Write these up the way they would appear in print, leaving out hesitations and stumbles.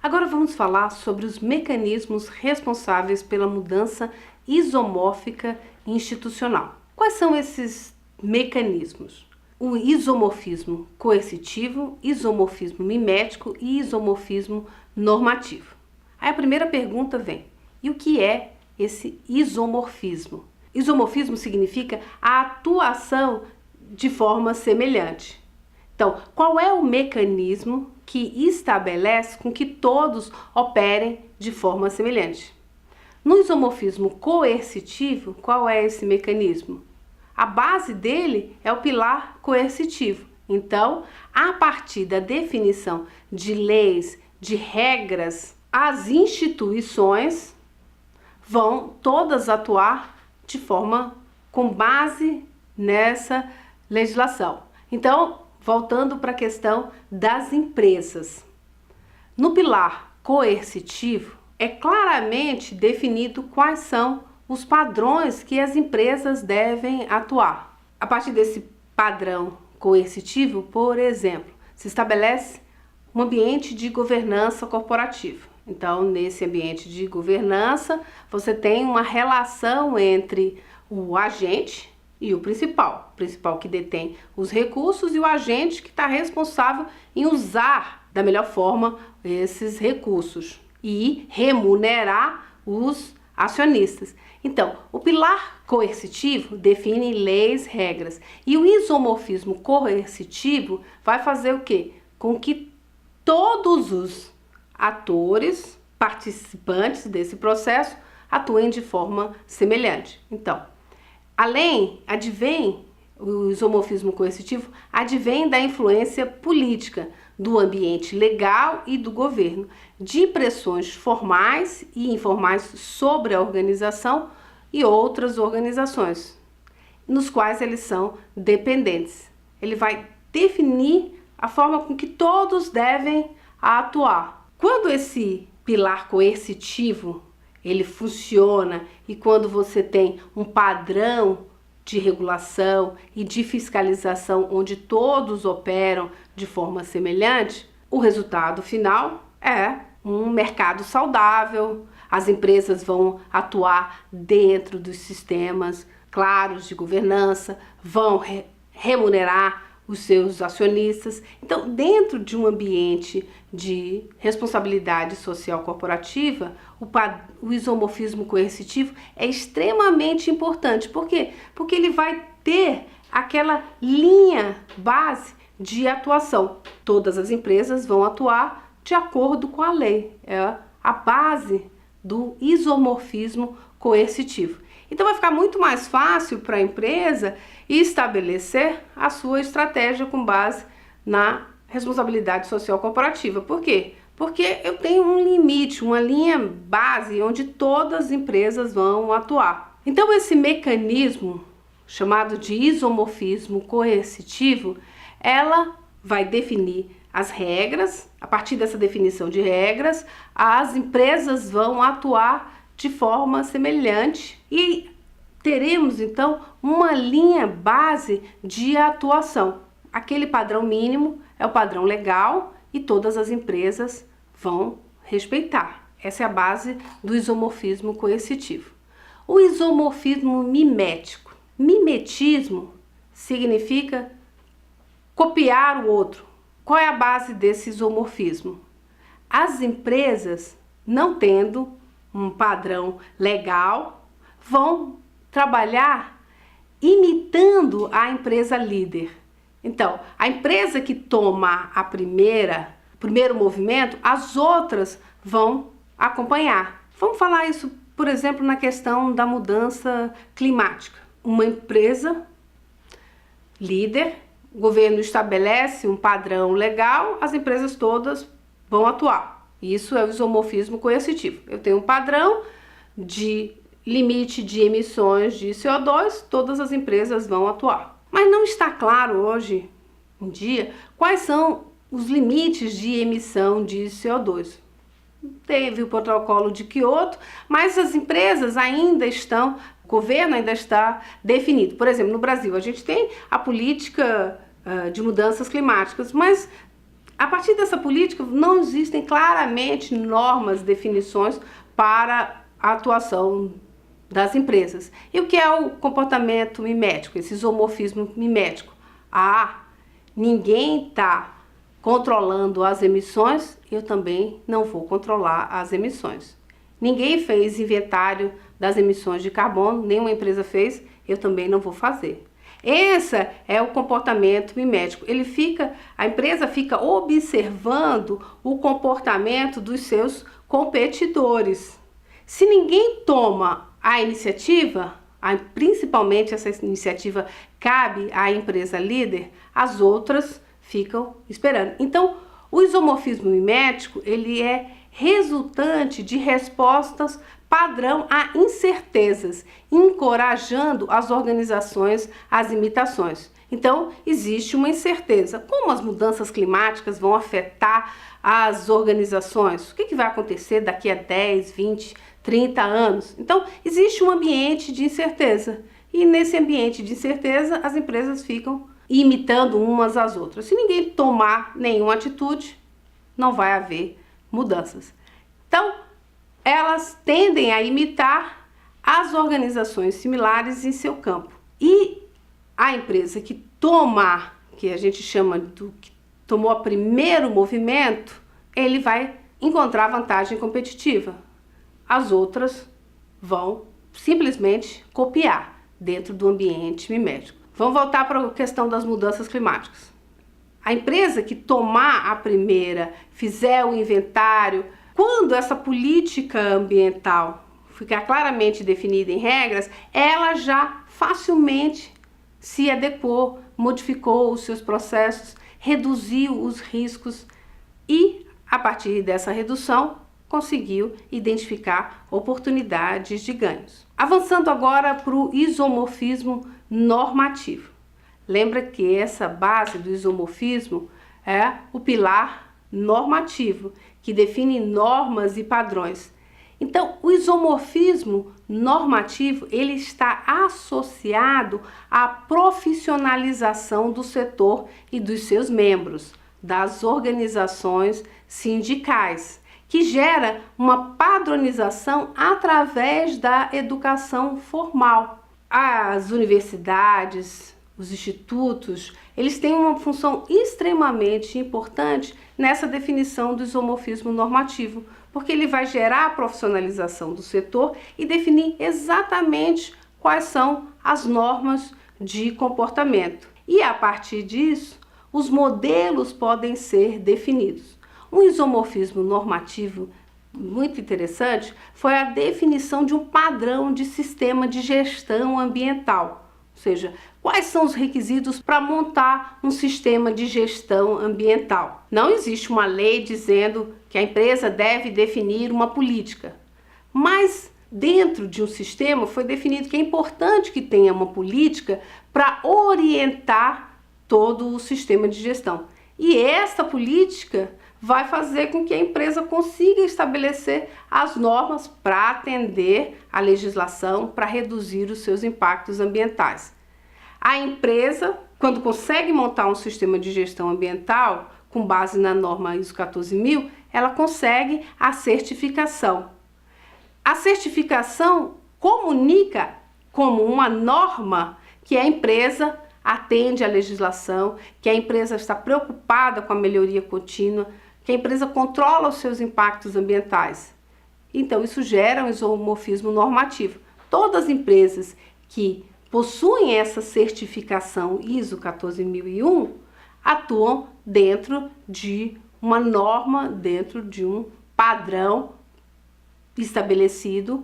Agora vamos falar sobre os mecanismos responsáveis pela mudança isomórfica institucional. Quais são esses mecanismos? O isomorfismo coercitivo, isomorfismo mimético e isomorfismo normativo. Aí a primeira pergunta vem: e o que é esse isomorfismo? Isomorfismo significa a atuação de forma semelhante. Então, qual é o mecanismo que estabelece com que todos operem de forma semelhante? No isomorfismo coercitivo, qual é esse mecanismo? A base dele é o pilar coercitivo. Então, a partir da definição de leis, de regras, as instituições vão todas atuar de forma com base nessa legislação. Então, voltando para a questão das empresas. No pilar coercitivo, é claramente definido quais são os padrões que as empresas devem atuar. A partir desse padrão coercitivo, por exemplo, se estabelece um ambiente de governança corporativa. Então, nesse ambiente de governança, você tem uma relação entre o agente e o principal que detém os recursos e o agente que está responsável em usar da melhor forma esses recursos e remunerar os acionistas. Então, o pilar coercitivo define leis, regras, e o isomorfismo coercitivo vai fazer o quê? Com que todos os atores, participantes desse processo, atuem de forma semelhante. Então, o isomorfismo coercitivo advém da influência política, do ambiente legal e do governo, de pressões formais e informais sobre a organização e outras organizações, nos quais eles são dependentes. Ele vai definir a forma com que todos devem atuar. Quando esse pilar coercitivo ele funciona e quando você tem um padrão de regulação e de fiscalização onde todos operam de forma semelhante, o resultado final é um mercado saudável. As empresas vão atuar dentro dos sistemas claros de governança, vão remunerar os seus acionistas. Então, dentro de um ambiente de responsabilidade social corporativa, o isomorfismo coercitivo é extremamente importante. Por quê? Porque ele vai ter aquela linha base de atuação. Todas as empresas vão atuar de acordo com a lei. É a base do isomorfismo coercitivo. Então vai ficar muito mais fácil para a empresa estabelecer a sua estratégia com base na responsabilidade social corporativa. Por quê? Porque eu tenho um limite, uma linha base onde todas as empresas vão atuar. Então esse mecanismo chamado de isomorfismo coercitivo, ela vai definir as regras. A partir dessa definição de regras, as empresas vão atuar de forma semelhante e teremos então uma linha base de atuação. Aquele padrão mínimo é o padrão legal e todas as empresas vão respeitar. Essa é a base do isomorfismo coercitivo. O isomorfismo mimético. Mimetismo significa copiar o outro. Qual é a base desse isomorfismo? As empresas, não tendo um padrão legal, vão trabalhar imitando a empresa líder. Então, a empresa que toma o primeiro movimento, as outras vão acompanhar. Vamos falar isso, por exemplo, na questão da mudança climática. Uma empresa líder, o governo estabelece um padrão legal, as empresas todas vão atuar. Isso é o isomorfismo coercitivo. Eu tenho um padrão de limite de emissões de CO2, todas as empresas vão atuar. Mas não está claro hoje em dia quais são os limites de emissão de CO2. Teve o protocolo de Kyoto, mas as empresas ainda estão governo ainda está definido. Por exemplo, no Brasil, a gente tem a política de mudanças climáticas, mas a partir dessa política não existem claramente normas, definições para a atuação das empresas. E o que é o comportamento mimético, esse isomorfismo mimético? Ninguém está controlando as emissões, eu também não vou controlar as emissões. Ninguém fez inventário das emissões de carbono, nenhuma empresa fez, eu também não vou fazer. Esse é o comportamento mimético. A empresa fica observando o comportamento dos seus competidores. Se ninguém toma a iniciativa, principalmente essa iniciativa cabe à empresa líder, as outras ficam esperando. Então, o isomorfismo mimético, ele é resultante de respostas padrão a incertezas, encorajando as organizações às imitações. Então, existe uma incerteza. Como as mudanças climáticas vão afetar as organizações? O que vai acontecer daqui a 10, 20, 30 anos? Então, existe um ambiente de incerteza. E nesse ambiente de incerteza, as empresas ficam imitando umas às outras. Se ninguém tomar nenhuma atitude, não vai haver mudanças. Então, elas tendem a imitar as organizações similares em seu campo. E a empresa que que a gente chama que tomou o primeiro movimento, ele vai encontrar vantagem competitiva. As outras vão simplesmente copiar dentro do ambiente mimético. Vamos voltar para a questão das mudanças climáticas. A empresa que tomar a primeira, fizer o inventário, quando essa política ambiental ficar claramente definida em regras, ela já facilmente se adequou, modificou os seus processos, reduziu os riscos e, a partir dessa redução, conseguiu identificar oportunidades de ganhos. Avançando agora para o isomorfismo normativo. Lembra que essa base do isomorfismo é o pilar normativo, que define normas e padrões. Então, o isomorfismo normativo, ele está associado à profissionalização do setor e dos seus membros, das organizações sindicais, que gera uma padronização através da educação formal. As universidades, os institutos, eles têm uma função extremamente importante nessa definição do isomorfismo normativo, porque ele vai gerar a profissionalização do setor e definir exatamente quais são as normas de comportamento. E a partir disso, os modelos podem ser definidos. Um isomorfismo normativo muito interessante foi a definição de um padrão de sistema de gestão ambiental. Ou seja, quais são os requisitos para montar um sistema de gestão ambiental? Não existe uma lei dizendo que a empresa deve definir uma política, mas dentro de um sistema foi definido que é importante que tenha uma política para orientar todo o sistema de gestão. E essa política vai fazer com que a empresa consiga estabelecer as normas para atender à legislação, para reduzir os seus impactos ambientais. A empresa, quando consegue montar um sistema de gestão ambiental, com base na norma ISO 14000, ela consegue a certificação. A certificação comunica como uma norma que a empresa atende à legislação, que a empresa está preocupada com a melhoria contínua, que a empresa controla os seus impactos ambientais. Então, isso gera um isomorfismo normativo. Todas as empresas que possuem essa certificação ISO 14001 atuam dentro de uma norma, dentro de um padrão estabelecido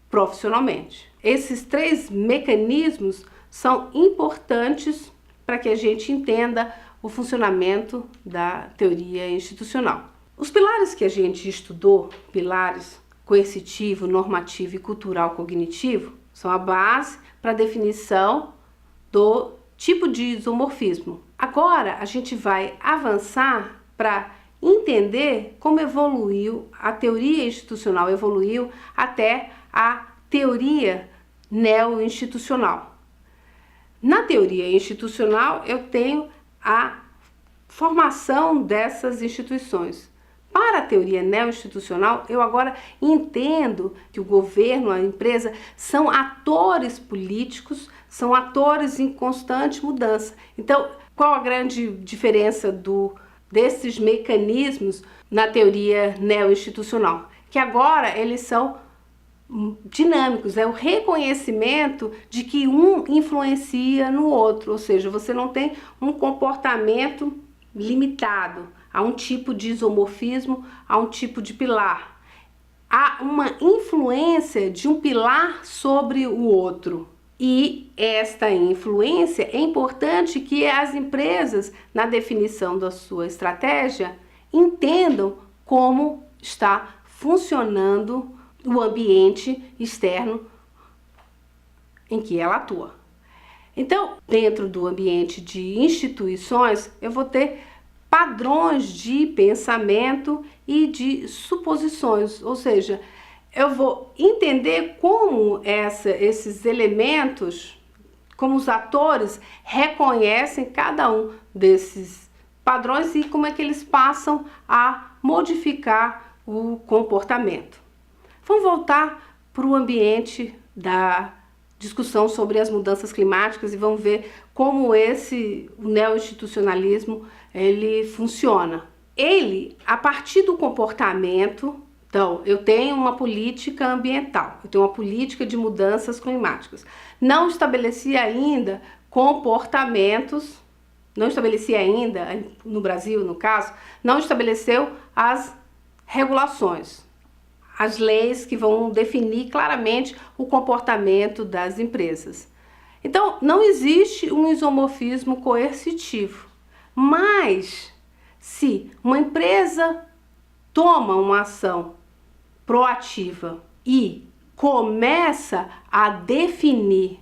profissionalmente. Esses três mecanismos são importantes para que a gente entenda o funcionamento da teoria institucional. Os pilares que a gente estudou, pilares coercitivo, normativo e cultural cognitivo, são a base para a definição do tipo de isomorfismo. Agora a gente vai avançar para entender como evoluiu, a teoria institucional evoluiu até a teoria neo-institucional. Na teoria institucional, eu tenho a formação dessas instituições. Para a teoria neo-institucional, eu agora entendo que o governo, a empresa, são atores políticos, são atores em constante mudança. Então, qual a grande diferença desses mecanismos na teoria neo-institucional? Que agora eles são dinâmicos, é o reconhecimento de que um influencia no outro, ou seja, você não tem um comportamento limitado a um tipo de isomorfismo, a um tipo de pilar. Há uma influência de um pilar sobre o outro. E esta influência é importante que as empresas, na definição da sua estratégia, entendam como está funcionando o ambiente externo em que ela atua. Então, dentro do ambiente de instituições, eu vou ter padrões de pensamento e de suposições, ou seja, eu vou entender como esses elementos, como os atores reconhecem cada um desses padrões e como é que eles passam a modificar o comportamento. Vamos voltar para o ambiente da discussão sobre as mudanças climáticas e vamos ver como o neo-institucionalismo ele funciona. Ele, a partir do comportamento, então, eu tenho uma política ambiental, eu tenho uma política de mudanças climáticas. Não estabeleci ainda comportamentos, não estabeleci ainda, no Brasil, no caso, não estabeleceu as regulações, as leis que vão definir claramente o comportamento das empresas. Então, não existe um isomorfismo coercitivo, mas se uma empresa toma uma ação proativa e começa a definir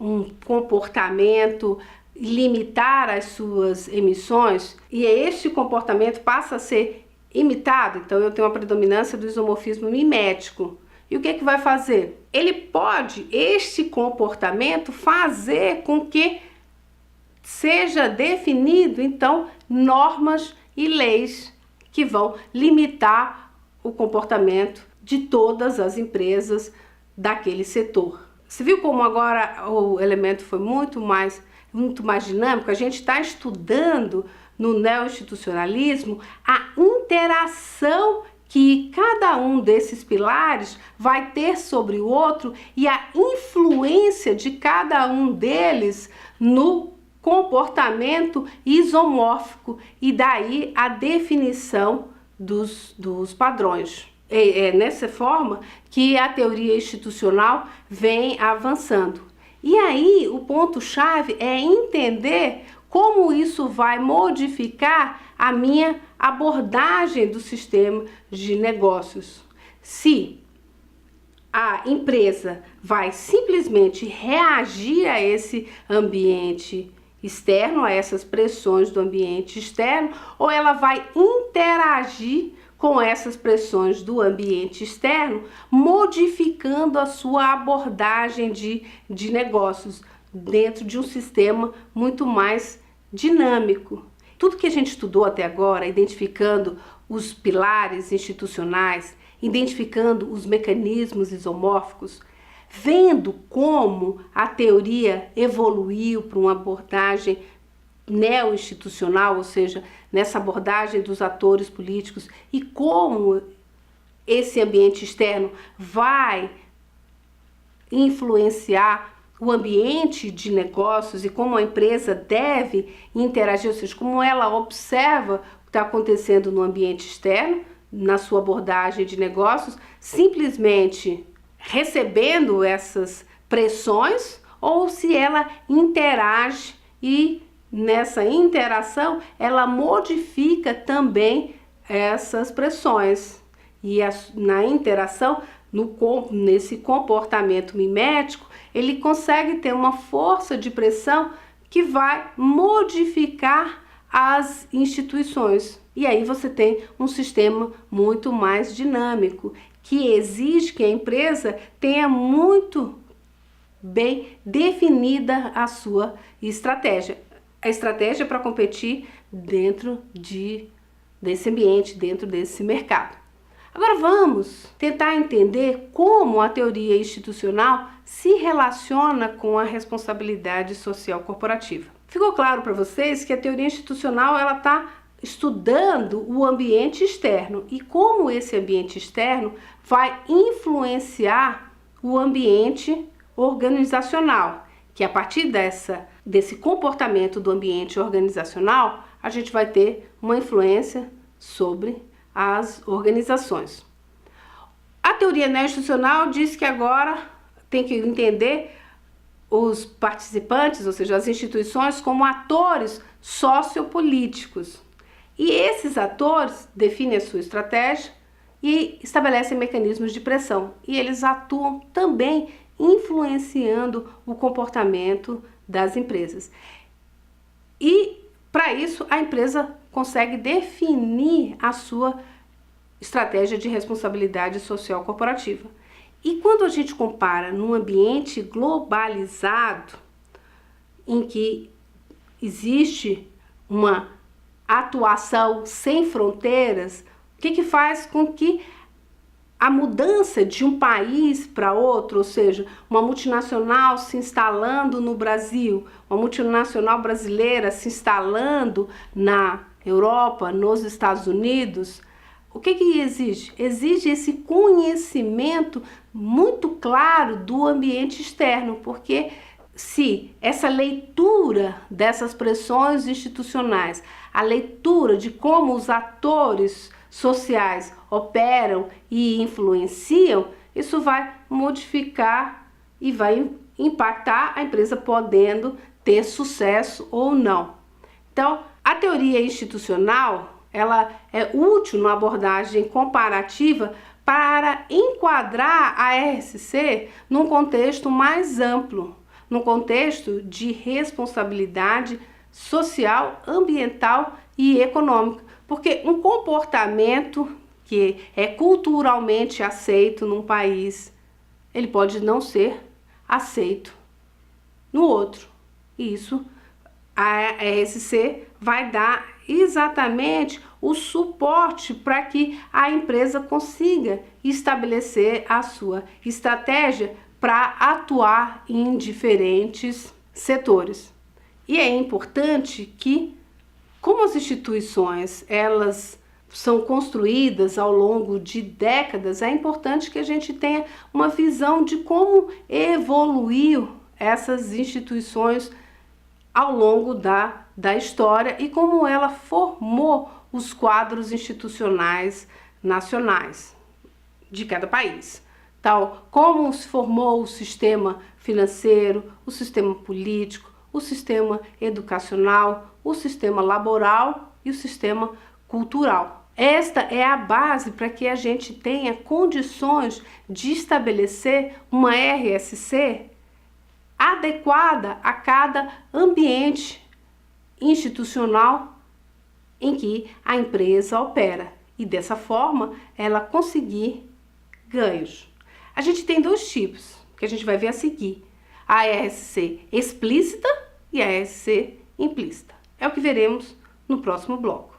um comportamento, limitar as suas emissões, e este comportamento passa a ser imitado, então eu tenho uma predominância do isomorfismo mimético. E o que que vai fazer? Ele pode, este comportamento, fazer com que seja definido, então, normas e leis que vão limitar o comportamento de todas as empresas daquele setor. Você viu como agora o elemento foi muito mais dinâmico? A gente está estudando no neo-institucionalismo a interação que cada um desses pilares vai ter sobre o outro e a influência de cada um deles no comportamento isomórfico e daí a definição dos padrões. É nessa forma que a teoria institucional vem avançando. E aí o ponto-chave é entender como isso vai modificar a minha abordagem do sistema de negócios. Se a empresa vai simplesmente reagir a esse ambiente externo, a essas pressões do ambiente externo, ou ela vai interagir com essas pressões do ambiente externo, modificando a sua abordagem de negócios dentro de um sistema muito mais dinâmico. Tudo que a gente estudou até agora, identificando os pilares institucionais, identificando os mecanismos isomórficos, vendo como a teoria evoluiu para uma abordagem neo-institucional, ou seja, nessa abordagem dos atores políticos e como esse ambiente externo vai influenciar o ambiente de negócios e como a empresa deve interagir, ou seja, como ela observa o que está acontecendo no ambiente externo, na sua abordagem de negócios, simplesmente recebendo essas pressões, ou se ela interage e nessa interação ela modifica também essas pressões. E na interação, nesse comportamento mimético, ele consegue ter uma força de pressão que vai modificar as instituições. E aí você tem um sistema muito mais dinâmico, que exige que a empresa tenha muito bem definida a sua estratégia. A estratégia para competir dentro desse ambiente, dentro desse mercado. Agora vamos tentar entender como a teoria institucional se relaciona com a responsabilidade social corporativa. Ficou claro para vocês que a teoria institucional ela está estudando o ambiente externo e como esse ambiente externo vai influenciar o ambiente organizacional, que a partir desse comportamento do ambiente organizacional, a gente vai ter uma influência sobre as organizações. A teoria institucional diz que agora tem que entender os participantes, ou seja, as instituições, como atores sociopolíticos. E esses atores definem a sua estratégia e estabelecem mecanismos de pressão. E eles atuam também influenciando o comportamento das empresas. E para isso a empresa consegue definir a sua estratégia de responsabilidade social corporativa. E quando a gente compara num ambiente globalizado, em que existe uma atuação sem fronteiras, o que faz com que a mudança de um país para outro, ou seja, uma multinacional se instalando no Brasil, uma multinacional brasileira se instalando na Europa, nos Estados Unidos, o que exige? Exige esse conhecimento muito claro do ambiente externo, porque se essa leitura dessas pressões institucionais, a leitura de como os atores sociais operam e influenciam, isso vai modificar e vai impactar a empresa podendo ter sucesso ou não. Então, a teoria institucional, ela é útil na abordagem comparativa para enquadrar a RSC num contexto mais amplo, num contexto de responsabilidade social, ambiental e econômica. Porque um comportamento que é culturalmente aceito num país, ele pode não ser aceito no outro. E isso a RSC vai dar exatamente o suporte para que a empresa consiga estabelecer a sua estratégia para atuar em diferentes setores. E é importante que, como as instituições elas são construídas ao longo de décadas, é importante que a gente tenha uma visão de como evoluiu essas instituições ao longo da história e como ela formou os quadros institucionais nacionais de cada país. Tal como se formou o sistema financeiro, o sistema político, o sistema educacional, o sistema laboral e o sistema cultural. Esta é a base para que a gente tenha condições de estabelecer uma RSC adequada a cada ambiente institucional em que a empresa opera e dessa forma ela conseguir ganhos. A gente tem dois tipos que a gente vai ver a seguir: a RSC explícita e a RSC implícita. É o que veremos no próximo bloco.